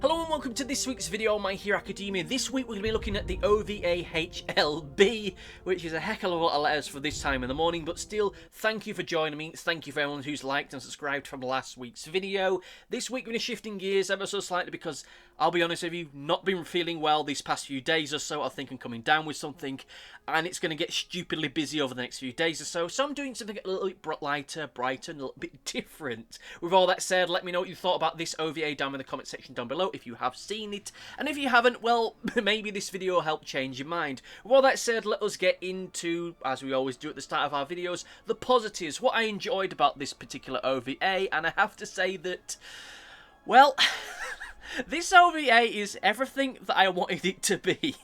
Hello and welcome to this week's video on My Hero Academia. This week we're going to be looking at the OVA HLB, which is a heck of a lot of letters for this time in the morning, but still, thank you for joining me. Thank you for everyone who's liked and subscribed from last week's video. This week we're going to be shifting gears ever so slightly because, I'll be honest with you, not been feeling well these past few days or so. I think I'm coming down with something, and it's going to get stupidly busy over the next few days or so. So I'm doing something a little bit lighter, brighter, and a little bit different. With all that said, let me know what you thought about this OVA down in the comment section down below if you have seen it, and if you haven't, well, maybe this video will help change your mind. With all that said, let us get into, as we always do at the start of our videos, the positives, what I enjoyed about this particular OVA, and I have to say that, well, this OVA is everything that I wanted it to be.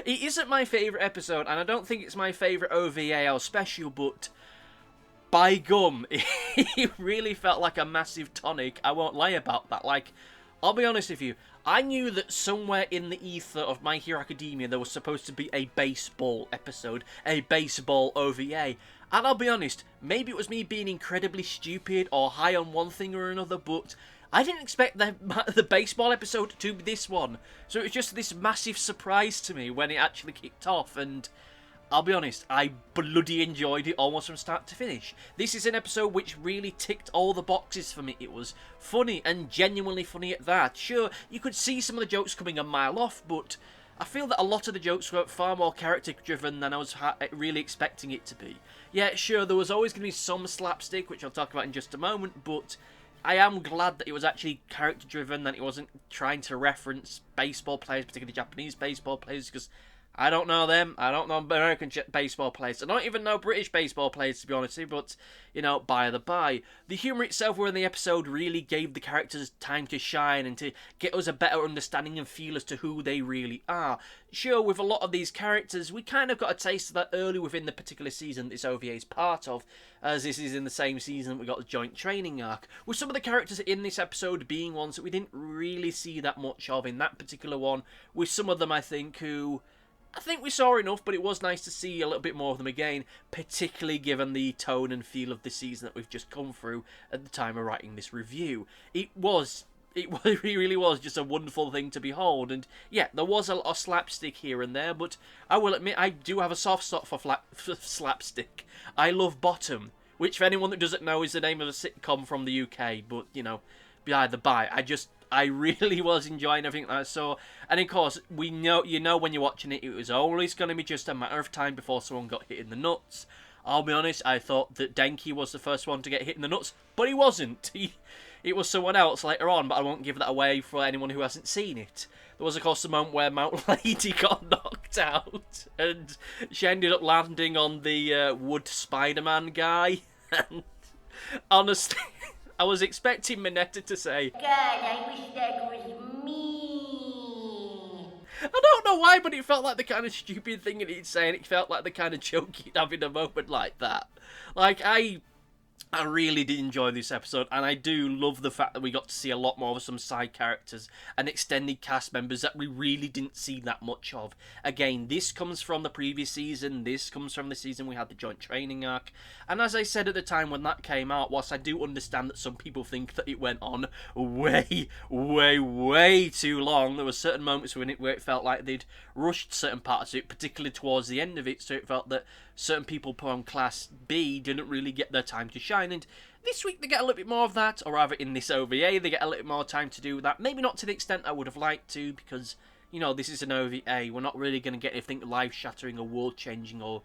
It isn't my favourite episode, and I don't think it's my favourite OVA or special, but by gum, it really felt like a massive tonic. I won't lie about that. Like, I'll be honest with you, I knew that somewhere in the ether of My Hero Academia there was supposed to be a baseball episode, a baseball OVA, and I'll be honest, maybe it was me being incredibly stupid or high on one thing or another, but I didn't expect the baseball episode to be this one, so it was just this massive surprise to me when it actually kicked off, and I'll be honest, I bloody enjoyed it almost from start to finish. This is an episode which really ticked all the boxes for me. It was funny, and genuinely funny at that. Sure, you could see some of the jokes coming a mile off, but I feel that a lot of the jokes were far more character-driven than I was really expecting it to be. Yeah, sure, there was always going to be some slapstick, which I'll talk about in just a moment, but I am glad that it was actually character-driven, that it wasn't trying to reference baseball players, particularly Japanese baseball players, because I don't know them. I don't know American baseball players. I don't even know British baseball players, to be honest with you, but, you know, by the by. The humour itself within the episode really gave the characters time to shine and to get us a better understanding and feel as to who they really are. Sure, with a lot of these characters, we kind of got a taste of that early within the particular season this OVA is part of, as this is in the same season we got the joint training arc, with some of the characters in this episode being ones that we didn't really see that much of in that particular one, with some of them, I think we saw enough, but it was nice to see a little bit more of them again, particularly given the tone and feel of the season that we've just come through at the time of writing this review. It really was just a wonderful thing to behold, and yeah, there was a lot of slapstick here and there, but I will admit I do have a soft spot for slapstick. I love Bottom, which for anyone that doesn't know is the name of a sitcom from the UK, but, you know, by the by, I really was enjoying everything that I saw, and of course, you know when you're watching it, it was always going to be just a matter of time before someone got hit in the nuts. I'll be honest, I thought that Denki was the first one to get hit in the nuts, but he wasn't. It was someone else later on, but I won't give that away for anyone who hasn't seen it. There was, of course, the moment where Mount Lady got knocked out, and she ended up landing on the wood Spider-Man guy, and honestly, I was expecting Mineta to say, "God, I wish that was me." I don't know why, but it felt like the kind of stupid thing that he'd say, and it felt like the kind of joke he'd have in a moment like that. Like, I really did enjoy this episode, and I do love the fact that we got to see a lot more of some side characters and extended cast members that we really didn't see that much of. Again, this comes from the previous season, this comes from the season we had the joint training arc, and as I said at the time when that came out, whilst I do understand that some people think that it went on way too long, there were certain moments where it felt like they'd rushed certain parts of it, particularly towards the end of it, so it felt that certain people put on Class B didn't really get their time to shine, and this week they get a little bit more of that, or rather in this OVA they get a little more time to do that. Maybe not to the extent I would have liked to, because, you know, this is an OVA, we're not really going to get anything life-shattering or world-changing or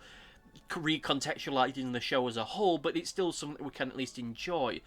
recontextualizing the show as a whole, but it's still something we can at least enjoy.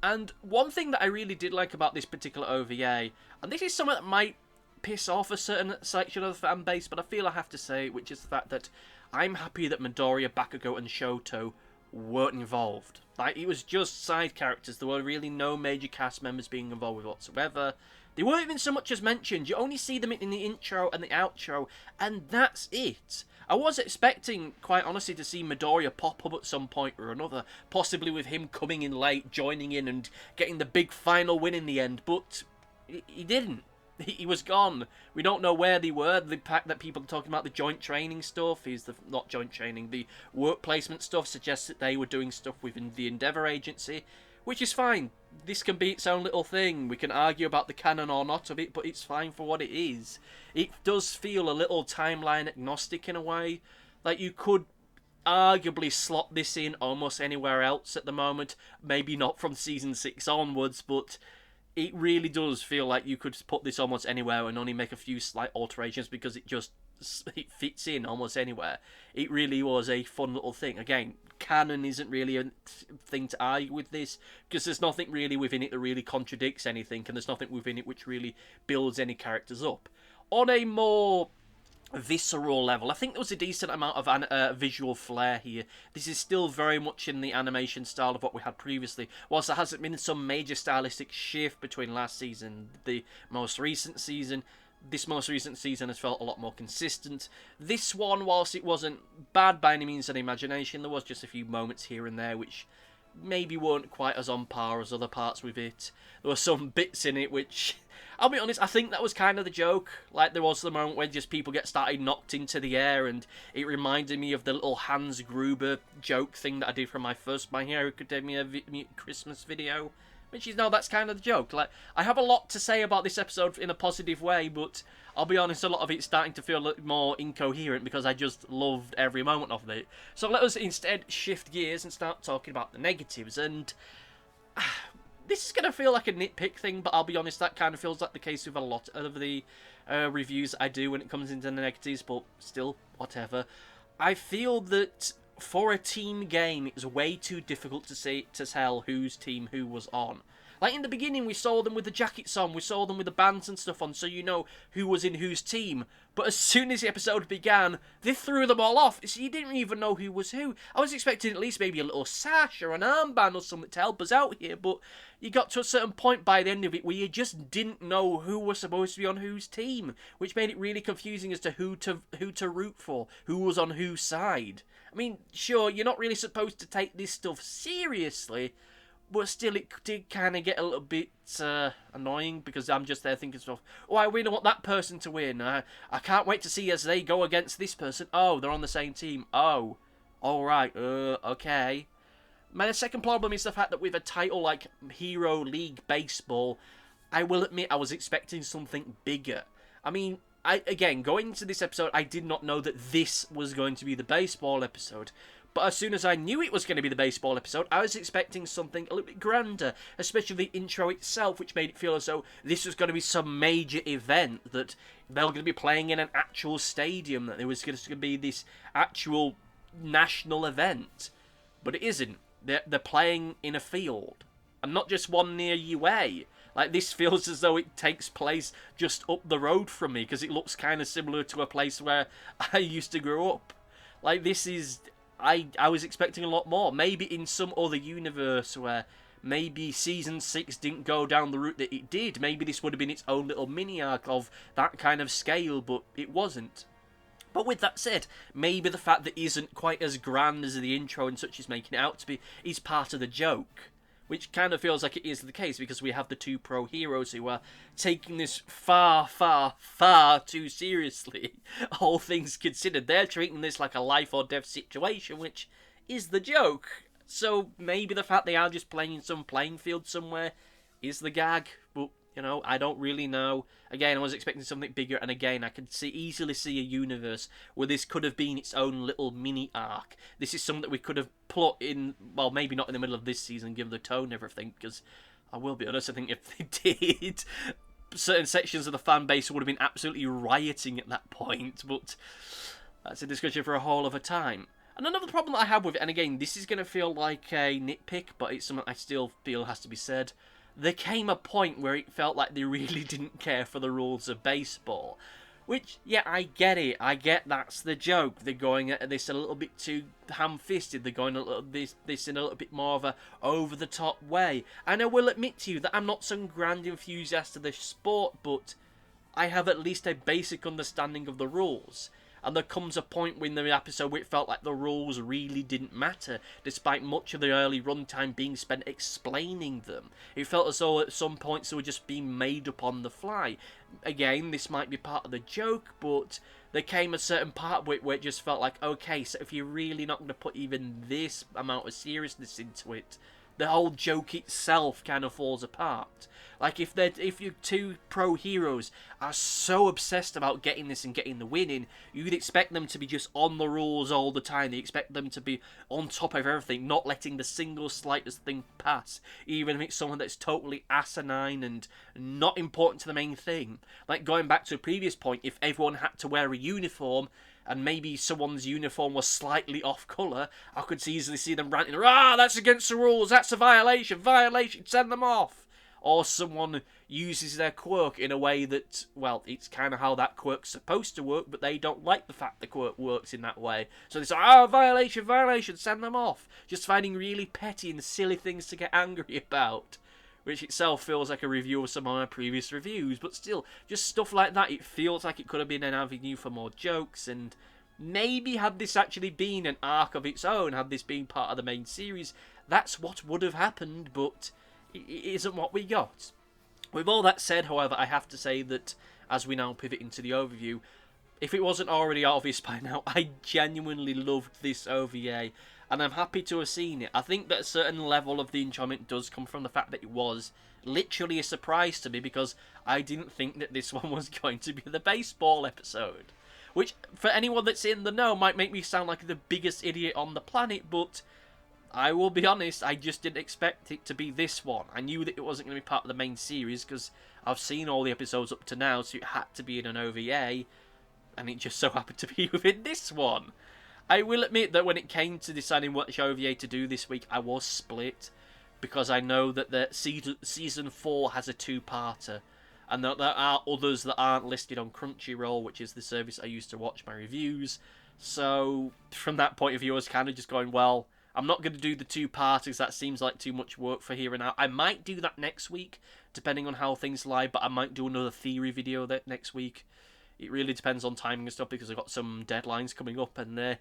And one thing that I really did like about this particular OVA, and this is something that might piss off a certain section of the fan base, but I feel I have to say, which is the fact that I'm happy that Midoriya, Bakugo, and Shoto weren't involved. Like, it was just side characters. There were really no major cast members being involved with whatsoever. They weren't even so much as mentioned. You only see them in the intro and the outro, and that's it. I was expecting, quite honestly, to see Midoriya pop up at some point or another, possibly with him coming in late, joining in, and getting the big final win in the end, but he didn't. He was gone. We don't know where they were. The fact that people are talking about the joint training stuff is not joint training. The work placement stuff suggests that they were doing stuff within the Endeavour agency. which is fine. This can be its own little thing. We can argue about the canon or not of it, but it's fine for what it is. It does feel a little timeline agnostic in a way. Like, you could arguably slot this in almost anywhere else at the moment. Maybe not from season 6 onwards, but it really does feel like you could put this almost anywhere and only make a few slight alterations because it fits in almost anywhere. It really was a fun little thing. Again, canon isn't really a thing to argue with this, because there's nothing really within it that really contradicts anything, and there's nothing within it which really builds any characters up. On a more visceral level, I think there was a decent amount of visual flair here. This is still very much in the animation style of what we had previously, whilst there hasn't been some major stylistic shift between last season and the most recent season. This most recent season has felt a lot more consistent. This one, whilst it wasn't bad by any means of the imagination, there was just a few moments here and there which maybe weren't quite as on par as other parts with it. There were some bits in it which, I'll be honest, I think that was kind of the joke. Like, there was the moment where just people get started knocked into the air, and it reminded me of the little Hans Gruber joke thing that I did from my first My Hero Academia Christmas video. Which is, no, that's kind of the joke. Like, I have a lot to say about this episode in a positive way, but I'll be honest, a lot of it's starting to feel a little more incoherent because I just loved every moment of it. So let us instead shift gears and start talking about the negatives. And this is going to feel like a nitpick thing, but I'll be honest, that kind of feels like the case with a lot of the reviews I do when it comes into the negatives, but still, whatever. I feel that for a team game, it's way too difficult to tell whose team who was on. Like, in the beginning, we saw them with the jackets on, we saw them with the bands and stuff on, so you know who was in whose team. But as soon as the episode began, they threw them all off, so you didn't even know who was who. I was expecting at least maybe a little sash or an armband or something to help us out here, but you got to a certain point by the end of it where you just didn't know who was supposed to be on whose team, which made it really confusing as to who to root for, who was on whose side. I mean, sure, you're not really supposed to take this stuff seriously, but still, it did kind of get a little bit annoying, because I'm just there thinking stuff, oh, I really want that person to win. I can't wait to see as they go against this person. Oh, they're on the same team. Oh, alright, okay. My second problem is the fact that with a title like Hero League Baseball, I will admit I was expecting something bigger. I mean, again, going into this episode, I did not know that this was going to be the baseball episode. But as soon as I knew it was going to be the baseball episode, I was expecting something a little bit grander, especially the intro itself, which made it feel as though this was going to be some major event, that they're going to be playing in an actual stadium, that there was going to be this actual national event. But it isn't. They're playing in a field, and not just one near UA. Like, this feels as though it takes place just up the road from me, because it looks kind of similar to a place where I used to grow up. Like, this is... I was expecting a lot more. Maybe in some other universe where maybe Season 6 didn't go down the route that it did. Maybe this would have been its own little mini-arc of that kind of scale, but it wasn't. But with that said, maybe the fact that it isn't quite as grand as the intro and such is making it out to be is part of the joke. Which kind of feels like it is the case, because we have the two pro heroes who are taking this far, far, far too seriously. All things considered, they're treating this like a life or death situation, which is the joke. So maybe the fact they are just playing in some playing field somewhere is the gag, but, you know, I don't really know. Again, I was expecting something bigger, and again, I could easily see a universe where this could have been its own little mini-arc. This is something that we could have put in, well, maybe not in the middle of this season, given the tone and everything, because I will be honest, I think if they did, certain sections of the fan base would have been absolutely rioting at that point, but that's a discussion for a whole other time. And another problem that I have with it, and again, this is going to feel like a nitpick, but it's something I still feel has to be said. There came a point where it felt like they really didn't care for the rules of baseball. Which, yeah, I get it. I get that's the joke. They're going at this a little bit too ham-fisted. They're going this in a little bit more of a over-the-top way. And I will admit to you that I'm not some grand enthusiast of the sport, but I have at least a basic understanding of the rules. And there comes a point in the episode where it felt like the rules really didn't matter, despite much of the early runtime being spent explaining them. It felt as though at some points they were just being made up on the fly. Again, this might be part of the joke, but there came a certain part where it just felt like, okay, so if you're really not going to put even this amount of seriousness into it, the whole joke itself kind of falls apart. Like, if your two pro heroes are so obsessed about getting this and getting the win in, you'd expect them to be just on the rules all the time. You expect them to be on top of everything, not letting the single slightest thing pass, even if it's someone that's totally asinine and not important to the main thing. Like, going back to a previous point, if everyone had to wear a uniform, and maybe someone's uniform was slightly off colour, I could easily see them ranting, that's against the rules, that's a violation, send them off. Or someone uses their quirk in a way that, well, it's kind of how that quirk's supposed to work, but they don't like the fact the quirk works in that way. So they say, violation, send them off. Just finding really petty and silly things to get angry about. Which itself feels like a review of some of my previous reviews, but still, just stuff like that, it feels like it could have been an avenue for more jokes, and maybe had this actually been an arc of its own, had this been part of the main series, that's what would have happened, but it isn't what we got. With all that said, however, I have to say that, as we now pivot into the overview, if it wasn't already obvious by now, I genuinely loved this OVA, and I'm happy to have seen it. I think that a certain level of the enjoyment does come from the fact that it was literally a surprise to me, because I didn't think that this one was going to be the baseball episode. Which, for anyone that's in the know, might make me sound like the biggest idiot on the planet, but I will be honest, I just didn't expect it to be this one. I knew that it wasn't going to be part of the main series, because I've seen all the episodes up to now, so it had to be in an OVA, and it just so happened to be within this one. I will admit that when it came to deciding which OVA to do this week, I was split, because I know that the season 4 has a 2-parter, and that there are others that aren't listed on Crunchyroll, which is the service I use to watch my reviews. So, from that point of view, I was kind of just going, well, I'm not going to do the 2-parters, that seems like too much work for here and now. I might do that next week, depending on how things lie, but I might do another theory video that next week. It really depends on timing and stuff, because I've got some deadlines coming up, and they're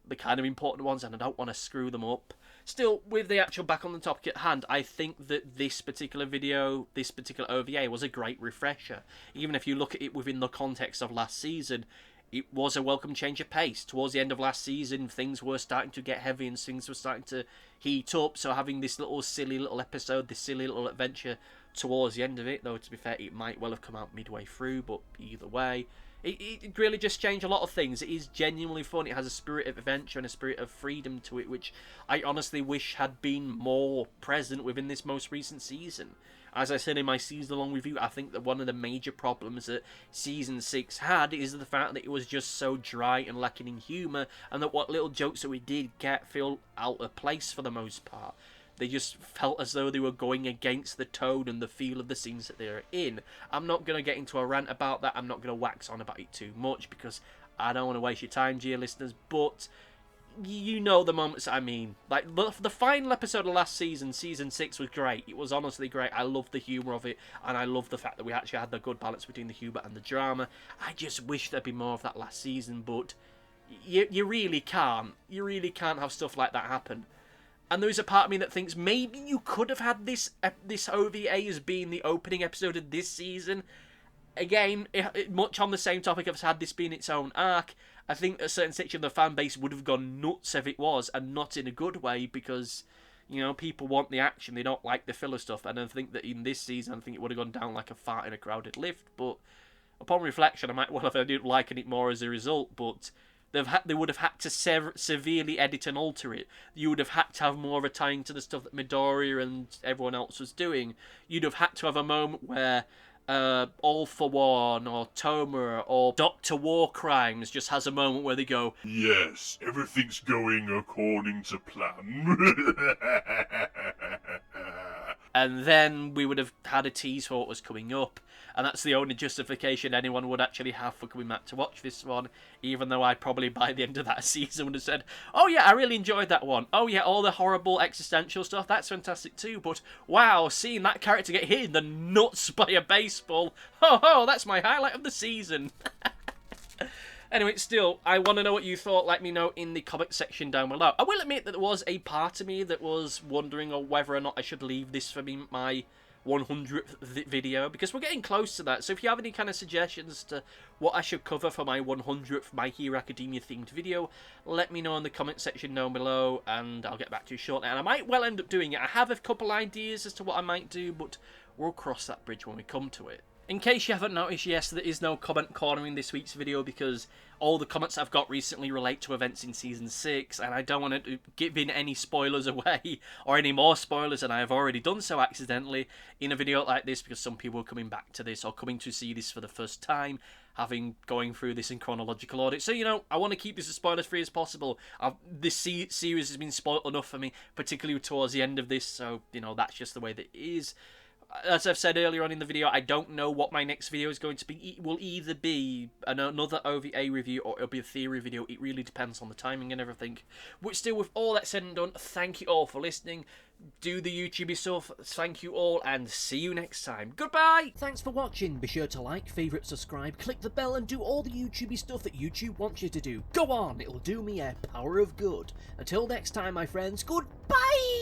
the kind of important ones, and I don't want to screw them up. Still, with the actual back on the topic at hand, I think that this particular video, this particular OVA, was a great refresher. Even if you look at it within the context of last season, it was a welcome change of pace. Towards the end of last season, things were starting to get heavy and things were starting to heat up. So having this little silly little episode, this silly little adventure towards the end of it, though to be fair, it might well have come out midway through, but either way, it really just changed a lot of things. It is genuinely fun. It has a spirit of adventure and a spirit of freedom to it, which I honestly wish had been more present within this most recent season. As I said in my season-long review, I think that one of the major problems that Season 6 had is the fact that it was just so dry and lacking in humour, and that what little jokes that we did get feel out of place for the most part. They just felt as though they were going against the tone and the feel of the scenes that they're in. I'm not going to get into a rant about that. I'm not going to wax on about it too much, because I don't want to waste your time, dear listeners, but you know the moments I mean. Like, the final episode of last season, Season 6, was great. It was honestly great. I loved the humour of it, and I loved the fact that we actually had the good balance between the humour and the drama. I just wish there'd be more of that last season, but you really can't. You really can't have stuff like that happen. And there's a part of me that thinks maybe you could have had this OVA as being the opening episode of this season. Again, much on the same topic of had this been its own arc, I think a certain section of the fan base would have gone nuts if it was, and not in a good way, because, you know, people want the action, they don't like the filler stuff, and I think that in this season, I think it would have gone down like a fart in a crowded lift, but upon reflection, I might well have ended up liking it more as a result, but they would have had to severely edit and alter it. You would have had to have more of a tying to the stuff that Midoriya and everyone else was doing. You'd have had to have a moment where All For One or Toma or Dr. War Crimes just has a moment where they go, "Yes, everything's going according to plan." And then we would have had a tease for what was coming up. And that's the only justification anyone would actually have for coming back to watch this one. Even though I probably, by the end of that season, would have said, oh yeah, I really enjoyed that one. Oh yeah, all the horrible existential stuff, that's fantastic too. But wow, seeing that character get hit in the nuts by a baseball, ho, that's my highlight of the season. Anyway, still, I want to know what you thought. Let me know in the comment section down below. I will admit that there was a part of me that was wondering whether or not I should leave this for my 100th video, because we're getting close to that. So if you have any kind of suggestions to what I should cover for my 100th My Hero Academia themed video, let me know in the comment section down below, and I'll get back to you shortly. And I might well end up doing it. I have a couple ideas as to what I might do, but we'll cross that bridge when we come to it. In case you haven't noticed, yes, there is no comment corner in this week's video because all the comments I've got recently relate to events in Season 6, and I don't want to give in any spoilers away, or any more spoilers, and I have already done so accidentally in a video like this, because some people are coming back to this, or coming to see this for the first time, going through this in chronological order. So, you know, I want to keep this as spoiler-free as possible. This series has been spoiled enough for me, particularly towards the end of this, so, you know, that's just the way that it is. As I've said earlier on in the video, I don't know what my next video is going to be. It will either be another OVA review or it'll be a theory video. It really depends on the timing and everything. But still, with all that said and done, thank you all for listening. Do the YouTubey stuff. Thank you all, and see you next time. Goodbye! Thanks for watching. Be sure to like, favourite, subscribe, click the bell, and do all the YouTubey stuff that YouTube wants you to do. Go on, it'll do me a power of good. Until next time, my friends, goodbye!